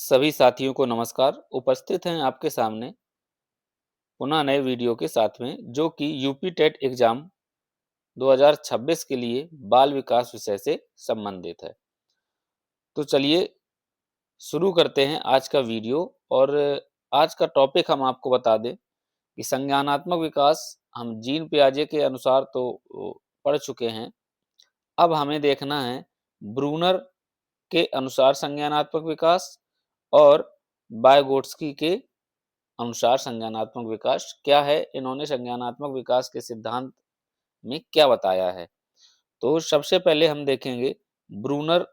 सभी साथियों को नमस्कार। उपस्थित हैं आपके सामने पुनः नए वीडियो के साथ में, जो कि यूपी टेट एग्जाम 2026 के लिए बाल विकास विषय से संबंधित है। तो चलिए शुरू करते हैं आज का वीडियो। और आज का टॉपिक हम आपको बता दें कि संज्ञानात्मक विकास हम जीन पियाजे के अनुसार तो पढ़ चुके हैं। अब हमें देखना है ब्रूनर के अनुसार संज्ञानात्मक विकास और वाइगोट्स्की के अनुसार संज्ञानात्मक विकास क्या है, इन्होंने संज्ञानात्मक विकास के सिद्धांत में क्या बताया है। तो सबसे पहले हम देखेंगे ब्रूनर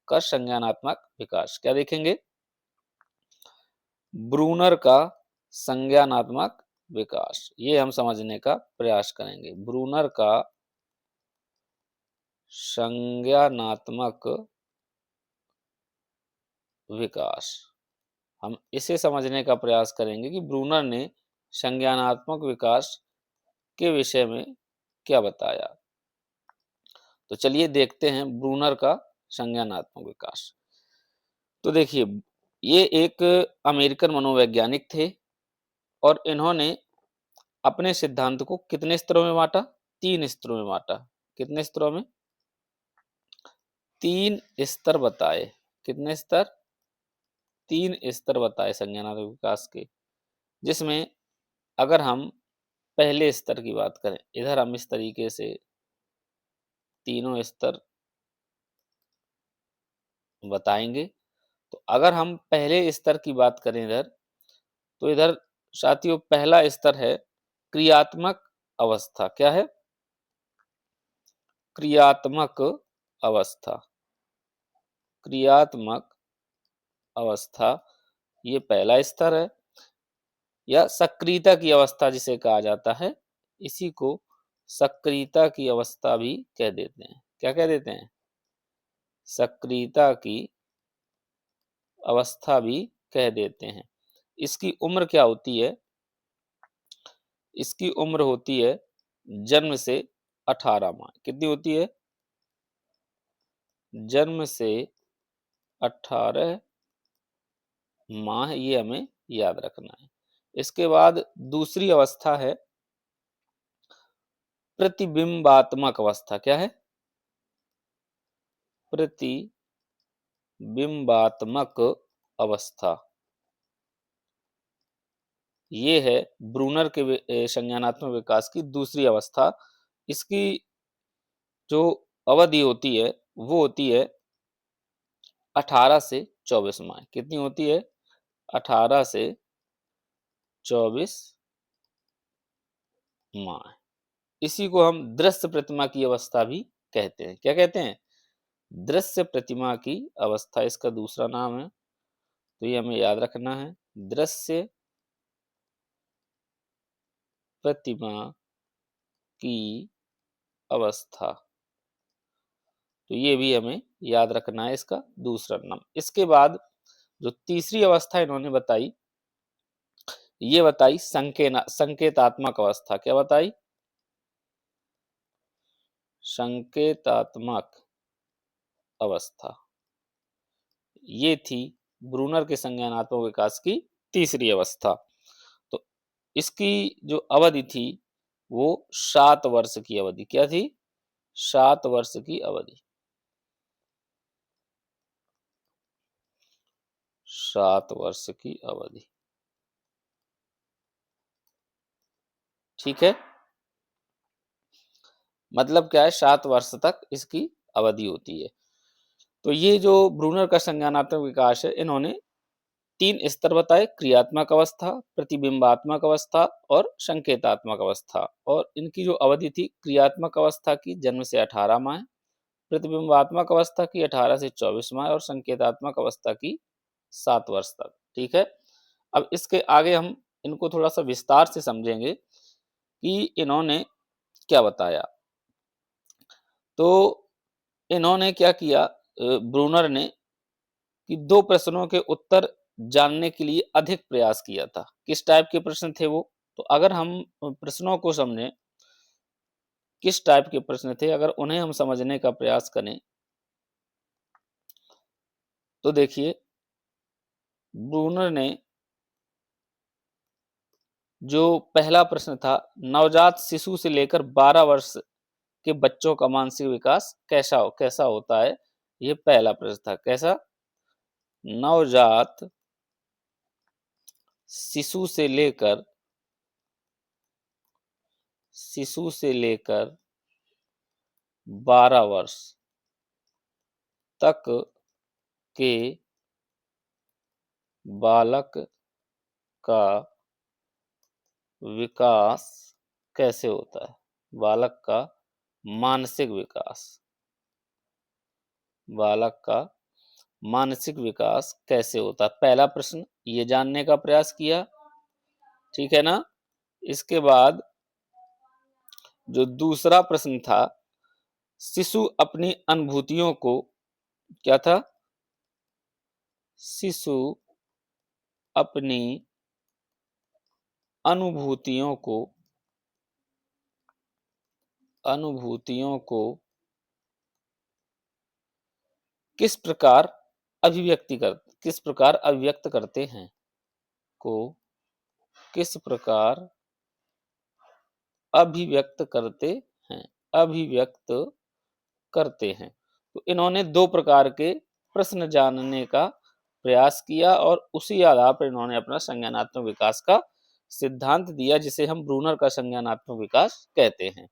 का संज्ञानात्मक विकास। क्या देखेंगे? ब्रूनर का संज्ञानात्मक विकास, ये हम समझने का प्रयास करेंगे। ब्रूनर का संज्ञानात्मक विकास, हम इसे समझने का प्रयास करेंगे कि ब्रूनर ने संज्ञानात्मक विकास के विषय में क्या बताया। तो चलिए देखते हैं ब्रूनर का संज्ञानात्मक विकास। तो देखिए, ये एक अमेरिकन मनोवैज्ञानिक थे और इन्होंने अपने सिद्धांत को कितने स्तरों में बांटा? 3 स्तरों में बांटा। कितने स्तरों में? 3 स्तर बताए। कितने स्तर? 3 स्तर बताए संज्ञानात्मक विकास के, जिसमें अगर हम पहले स्तर की बात करें, इधर हम इस तरीके से तीनों स्तर बताएंगे। तो अगर हम पहले स्तर की बात करें इधर, तो इधर साथियों पहला स्तर है क्रियात्मक अवस्था। क्या है? क्रियात्मक अवस्था। क्रियात्मक अवस्था, ये पहला स्तर है, या सक्रियता की अवस्था जिसे कहा जाता है। इसी को सक्रियता की अवस्था भी कह देते हैं। क्या कह देते हैं? सक्रियता की अवस्था भी कह देते हैं। इसकी उम्र क्या होती है? इसकी उम्र होती है जन्म से 18 माह। कितनी होती है? जन्म से 18 माह, ये हमें याद रखना है। इसके बाद दूसरी अवस्था है प्रतिबिंबात्मक अवस्था। क्या है? प्रतिबिंबात्मक अवस्था। ये है ब्रूनर के संज्ञानात्मक विकास की दूसरी अवस्था। इसकी जो अवधि होती है वो होती है 18 से 24 माह। कितनी होती है? 18 से 24 माह। इसी को हम दृश्य प्रतिमा की अवस्था भी कहते हैं। क्या कहते हैं? दृश्य प्रतिमा की अवस्था इसका दूसरा नाम है। तो ये हमें याद रखना है, दृश्य प्रतिमा की अवस्था। तो ये भी हमें याद रखना है, इसका दूसरा नाम। इसके बाद जो तीसरी अवस्था इन्होंने बताई, ये बताई संकेतात्मक अवस्था। क्या बताई? संकेतात्मक अवस्था। ये थी ब्रूनर के संज्ञानात्मक विकास की तीसरी अवस्था। तो इसकी जो अवधि थी वो 7 वर्ष की अवधि। क्या थी? 7 वर्ष की अवधि। 7 वर्ष की अवधि। ठीक है, मतलब क्या है? 7 वर्ष तक इसकी अवधि होती है। तो ये जो ब्रूनर का संज्ञानात्मक विकास है, इन्होंने 3 स्तर बताए: क्रियात्मक अवस्था, प्रतिबिंबात्मक अवस्था और संकेतात्मक अवस्था। और इनकी जो अवधि थी क्रियात्मक अवस्था की जन्म से 18 माह, प्रतिबिंबात्मक अवस्था की 18 से 24 माह और संकेतात्मक अवस्था की 7 वर्ष तक। ठीक है, अब इसके आगे हम इनको थोड़ा सा विस्तार से समझेंगे कि इन्होंने क्या बताया। तो इन्होंने क्या किया, ब्रूनर ने, कि 2 प्रश्नों के उत्तर जानने के लिए अधिक प्रयास किया था। किस टाइप के प्रश्न थे वो? तो अगर हम प्रश्नों को समझें, किस टाइप के प्रश्न थे, अगर उन्हें हम समझने का प्रयास करें, तो देखिए ब्रूनर ने जो पहला प्रश्न था, नवजात शिशु से लेकर 12 वर्ष के बच्चों का मानसिक विकास कैसा होता है, ये पहला प्रश्न था। कैसा? नवजात शिशु से लेकर 12 वर्ष तक के बालक का विकास कैसे होता है? बालक का मानसिक विकास, बालक का मानसिक विकास कैसे होता है? पहला प्रश्न ये जानने का प्रयास किया, ठीक है ना? इसके बाद जो दूसरा प्रश्न था, शिशु अपनी अनुभूतियों को, क्या था? शिशु अपनी अनुभूतियों को किस प्रकार किस प्रकार अभिव्यक्त करते हैं? को किस प्रकार अभिव्यक्त करते हैं? अभिव्यक्त करते हैं। तो इन्होंने दो प्रकार के प्रश्न जानने का प्रयास किया और उसी आधार पर इन्होंने अपना संज्ञानात्मक विकास का सिद्धांत दिया, जिसे हम ब्रूनर का संज्ञानात्मक विकास कहते हैं।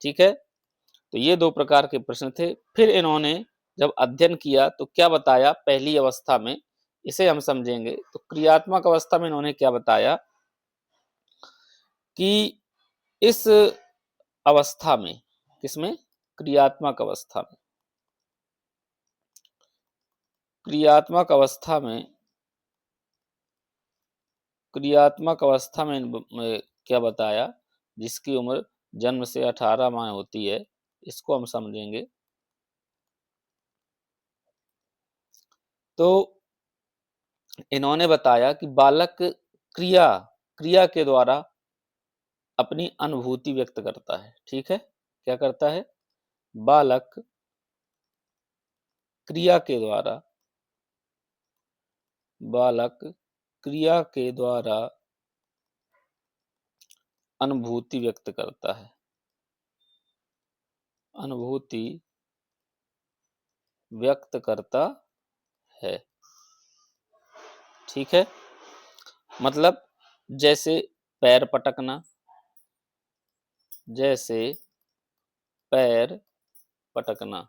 ठीक है, तो ये दो प्रकार के प्रश्न थे। फिर इन्होंने जब अध्ययन किया तो क्या बताया पहली अवस्था में, इसे हम समझेंगे। तो क्रियात्मक अवस्था में इन्होंने क्या बताया कि इस अवस्था में, किसमें? क्रियात्मक अवस्था में, क्रियात्मक अवस्था में क्या बताया, जिसकी उम्र जन्म से 18 माह होती है, इसको हम समझेंगे। तो इन्होंने बताया कि बालक क्रिया के द्वारा अपनी अनुभूति व्यक्त करता है। ठीक है, क्या करता है? बालक क्रिया के द्वारा अनुभूति व्यक्त करता है, अनुभूति व्यक्त करता है। ठीक है, मतलब जैसे पैर पटकना, जैसे पैर पटकना।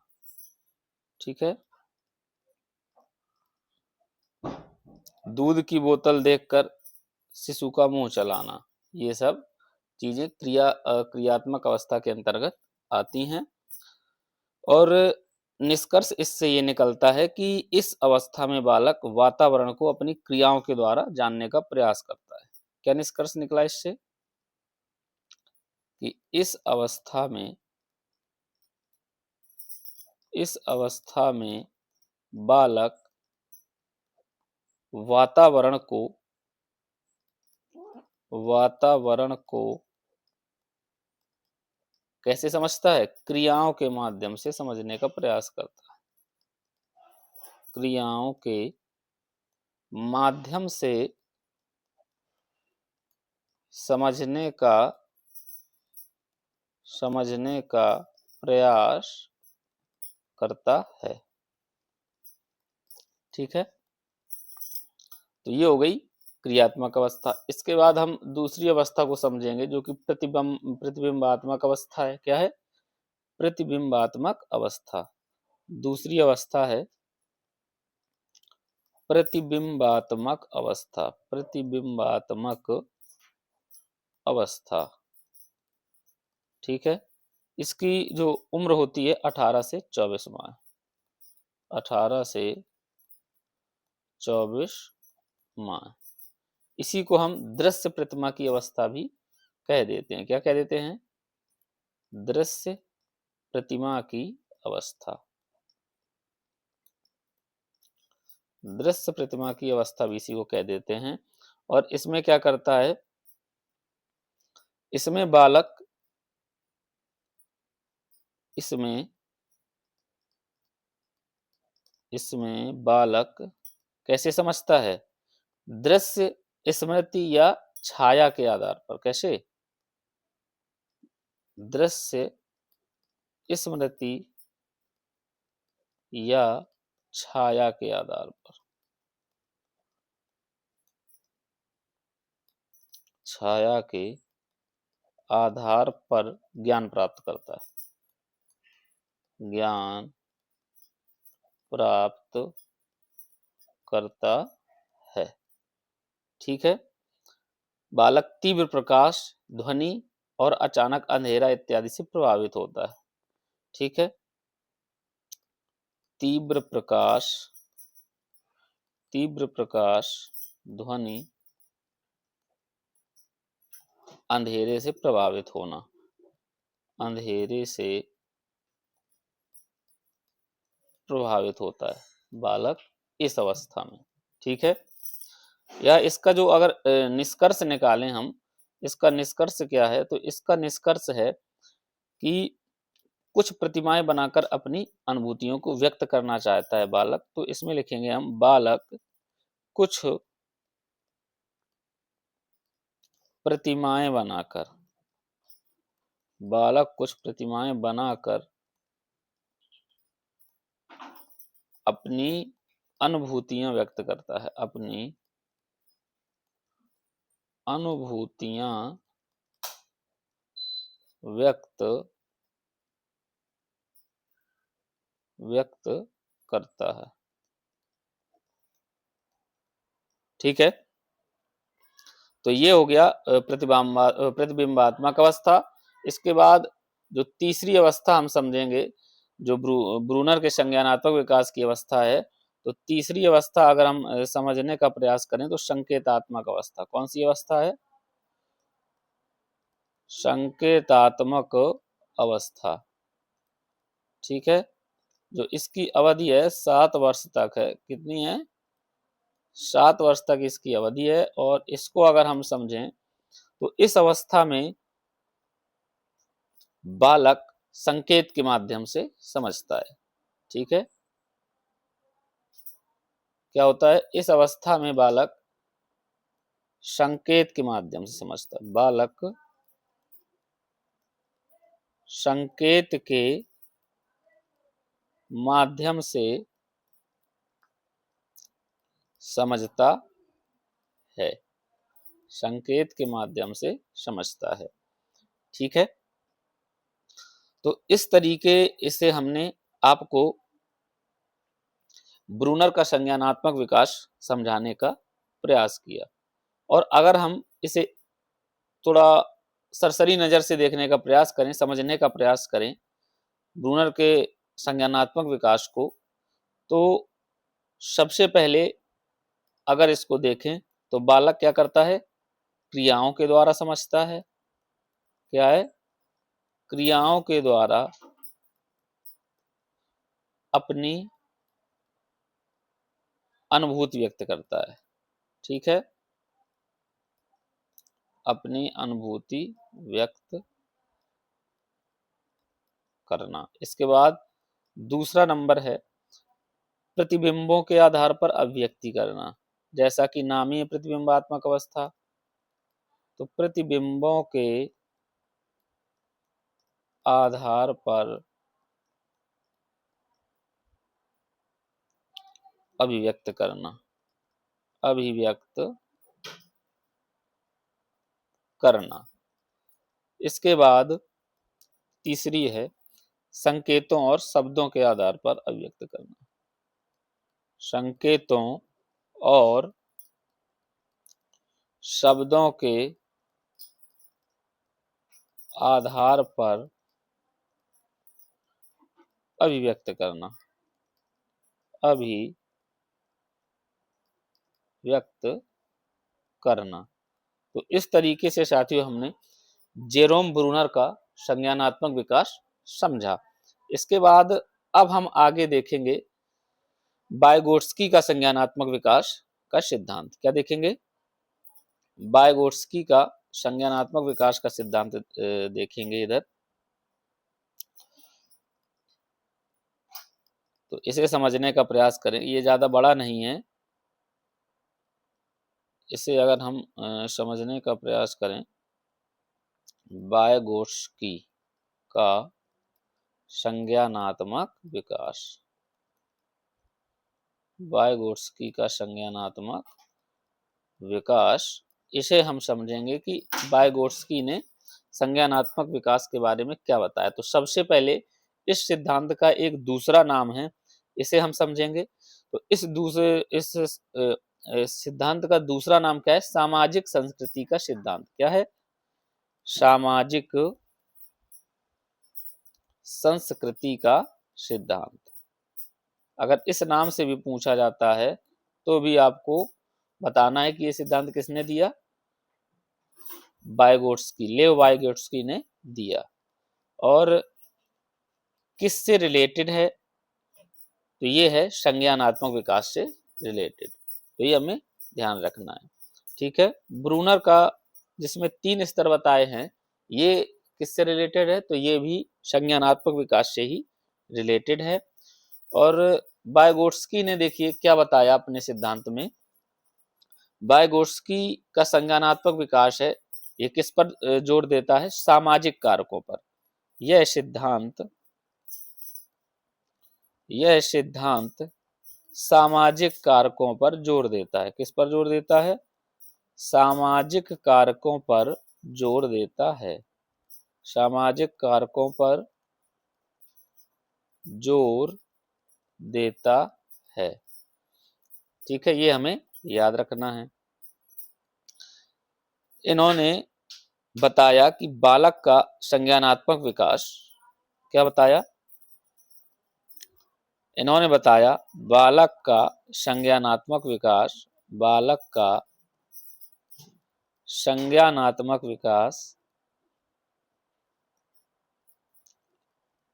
ठीक है, दूध की बोतल देखकर शिशु का मुंह चलाना, ये सब चीजें क्रियात्मक अवस्था के अंतर्गत आती हैं। और निष्कर्ष इससे ये निकलता है कि इस अवस्था में बालक वातावरण को अपनी क्रियाओं के द्वारा जानने का प्रयास करता है। क्या निष्कर्ष निकला इससे? कि इस अवस्था में बालक वातावरण को कैसे समझता है? क्रियाओं के माध्यम से समझने का प्रयास करता है, क्रियाओं के माध्यम से समझने का प्रयास करता है। ठीक है, तो ये हो गई क्रियात्मक अवस्था। इसके बाद हम दूसरी अवस्था को समझेंगे, जो कि प्रतिबिंबात्मक अवस्था है। क्या है? प्रतिबिंबात्मक अवस्था। दूसरी अवस्था है प्रतिबिंबात्मक अवस्था, प्रतिबिंबात्मक अवस्था। ठीक है, इसकी जो उम्र होती है 18 से 24 माह, 18 से 24 माह। इसी को हम दृश्य प्रतिमा की अवस्था भी कह देते हैं। क्या कह देते हैं? दृश्य प्रतिमा की अवस्था। दृश्य प्रतिमा की अवस्था भी इसी को कह देते हैं। और इसमें क्या करता है? इसमें बालक कैसे समझता है? दृश्य, स्मृति या छाया के आधार पर। कैसे? दृश्य, स्मृति या छाया के आधार पर। छाया के आधार पर ज्ञान प्राप्त करता है। ज्ञान प्राप्त करता है। ठीक है। बालक तीव्र प्रकाश, ध्वनि और अचानक अंधेरा इत्यादि से प्रभावित होता है। ठीक है। तीव्र प्रकाश, ध्वनि, अंधेरे से प्रभावित होना, अंधेरे से प्रभावित होता है बालक इस अवस्था में। ठीक है। या इसका जो अगर निष्कर्ष निकालें हम, इसका निष्कर्ष क्या है? तो इसका निष्कर्ष है कि कुछ प्रतिमाएं बनाकर अपनी अनुभूतियों को व्यक्त करना चाहता है बालक। तो इसमें लिखेंगे हम, बालक कुछ प्रतिमाएं बनाकर, बालक कुछ प्रतिमाएं बनाकर अपनी अनुभूतियां व्यक्त करता है, अपनी अनुभूतियां व्यक्त करता है। ठीक है। तो ये हो गया प्रतिबिंबात्मक अवस्था। इसके बाद जो तीसरी अवस्था हम समझेंगे, जो ब्रूनर के संज्ञानात्मक विकास की अवस्था है, तो तीसरी अवस्था अगर हम समझने का प्रयास करें तो संकेतात्मक अवस्था। कौन सी अवस्था है? संकेतात्मक अवस्था। ठीक है। जो इसकी अवधि है 7 वर्ष तक है। कितनी है? 7 वर्ष तक इसकी अवधि है। और इसको अगर हम समझें तो इस अवस्था में बालक संकेत के माध्यम से समझता है। ठीक है। क्या होता है? इस अवस्था में बालक संकेत के माध्यम से समझता है। बालक संकेत के माध्यम से समझता है। संकेत के माध्यम से समझता है। ठीक है। तो इस तरीके से हमने आपको ब्रूनर का संज्ञानात्मक विकास समझाने का प्रयास किया। और अगर हम इसे थोड़ा सरसरी नजर से देखने का प्रयास करें, समझने का प्रयास करें ब्रूनर के संज्ञानात्मक विकास को, तो सबसे पहले अगर इसको देखें तो बालक क्या करता है? क्रियाओं के द्वारा समझता है। क्या है? क्रियाओं के द्वारा अपनी अनुभूति व्यक्त करता है। ठीक है। अपनी अनुभूति व्यक्त करना। इसके बाद दूसरा नंबर है प्रतिबिंबों के आधार पर अभिव्यक्ति करना, जैसा कि नाम ही है प्रतिबिंबात्मक अवस्था। तो प्रतिबिंबों के आधार पर अभिव्यक्त करना, अभिव्यक्त करना। इसके बाद तीसरी है संकेतों और शब्दों के आधार पर अभिव्यक्त करना। संकेतों और शब्दों के आधार पर अभिव्यक्त करना, अभिव्यक्त करना। तो इस तरीके से साथियों हमने जेरोम ब्रूनर का संज्ञानात्मक विकास समझा। इसके बाद अब हम आगे देखेंगे वाइगोट्स्की का संज्ञानात्मक विकास का सिद्धांत। क्या देखेंगे? वाइगोट्स्की का संज्ञानात्मक विकास का सिद्धांत देखेंगे इधर। तो इसे समझने का प्रयास करें। ये ज्यादा बड़ा नहीं है। इसे अगर हम समझने का प्रयास करें, वाइगोट्स्की का संज्ञानात्मक विकास, वाइगोट्स्की का संज्ञानात्मक विकास, इसे हम समझेंगे कि वाइगोट्स्की ने संज्ञानात्मक विकास के बारे में क्या बताया। तो सबसे पहले इस सिद्धांत का एक दूसरा नाम है, इसे हम समझेंगे। तो इस सिद्धांत का दूसरा नाम क्या है? सामाजिक संस्कृति का सिद्धांत। क्या है? सामाजिक संस्कृति का सिद्धांत। अगर इस नाम से भी पूछा जाता है तो भी आपको बताना है कि ये सिद्धांत किसने दिया? वाइगोट्स्की, लेव वाइगोट्स्की ने दिया। और किससे रिलेटेड है? तो ये है संज्ञानात्मक विकास से रिलेटेड। तो ये हमें ध्यान रखना है, ठीक है। ब्रूनर का जिसमें 3 स्तर बताए हैं, ये किससे रिलेटेड है? तो ये भी संज्ञानात्मक विकास से ही रिलेटेड है। और वाइगोट्स्की ने देखिए क्या बताया अपने सिद्धांत में। वाइगोट्स्की का संज्ञानात्मक विकास है, ये किस पर जोर देता है? सामाजिक कारकों पर। यह सिद्धांत सामाजिक कारकों पर जोर देता है। किस पर जोर देता है? सामाजिक कारकों पर जोर देता है। सामाजिक कारकों पर जोर देता है, ठीक है। ये हमें याद रखना है। इन्होंने बताया कि बालक का संज्ञानात्मक विकास, क्या बताया? इन्होंने बताया बालक का संज्ञानात्मक विकास, बालक का संज्ञानात्मक विकास,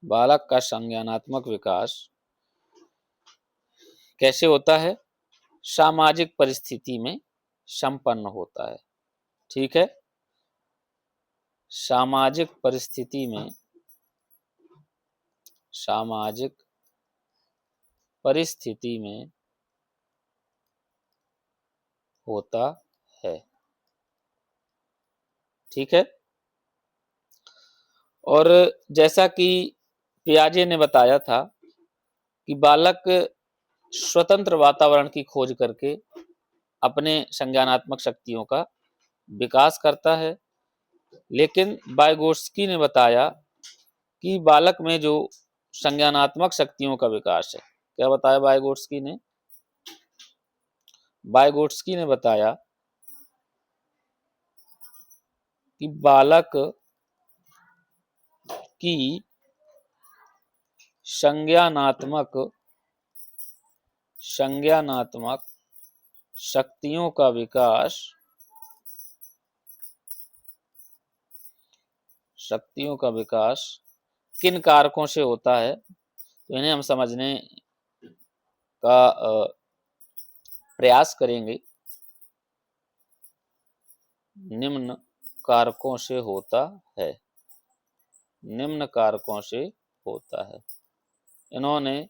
बालक का संज्ञानात्मक विकास कैसे होता है? सामाजिक परिस्थिति में संपन्न होता है, ठीक है। सामाजिक परिस्थिति में होता है, ठीक है। और जैसा कि पियाजे ने बताया था कि बालक स्वतंत्र वातावरण की खोज करके अपने संज्ञानात्मक शक्तियों का विकास करता है। लेकिन वाइगोट्स्की ने बताया कि बालक में जो संज्ञानात्मक शक्तियों का विकास है, क्या बताया वाइगोट्स्की ने? वाइगोट्स्की ने बताया कि बालक की संज्ञानात्मक शक्तियों का विकास किन कारकों से होता है? तो इन्हें हम समझने का प्रयास करेंगे। निम्न कारकों से होता है, निम्न कारकों से होता है। इन्होंने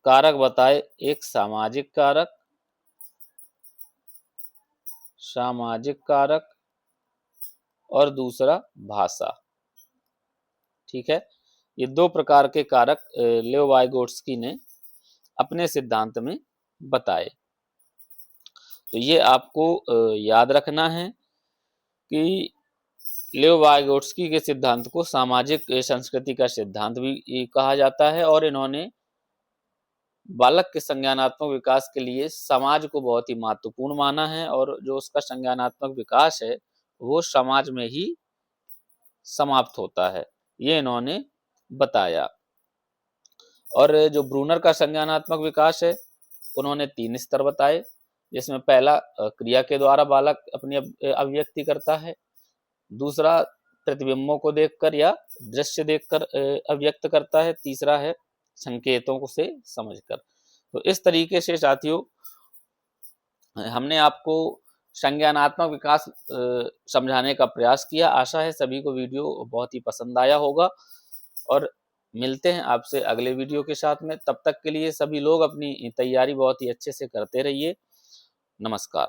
कारक बताए, एक सामाजिक कारक और दूसरा भाषा, ठीक है। ये 2 प्रकार के कारक लेव वाइगोट्स्की ने अपने सिद्धांत में बताए। तो ये आपको याद रखना है कि लेव वाइगोट्स्की के सिद्धांत को सामाजिक संस्कृति का सिद्धांत भी कहा जाता है। और इन्होंने बालक के संज्ञानात्मक विकास के लिए समाज को बहुत ही महत्वपूर्ण माना है, और जो उसका संज्ञानात्मक विकास है वो समाज में ही समाप्त होता है, ये इन्होंने बताया। और जो ब्रूनर का संज्ञानात्मक विकास है, उन्होंने 3 स्तर बताए, जिसमें पहला क्रिया के द्वारा बालक अपनी अभिव्यक्ति करता है, दूसरा प्रतिबिंबों को देखकर या दृश्य देखकर अभिव्यक्त करता है, तीसरा है संकेतों को से समझकर। तो इस तरीके से साथियों हमने आपको संज्ञानात्मक विकास समझाने का प्रयास किया। आशा है सभी को वीडियो बहुत ही पसंद आया होगा, और मिलते हैं आपसे अगले वीडियो के साथ में। तब तक के लिए सभी लोग अपनी तैयारी बहुत ही अच्छे से करते रहिए, नमस्कार।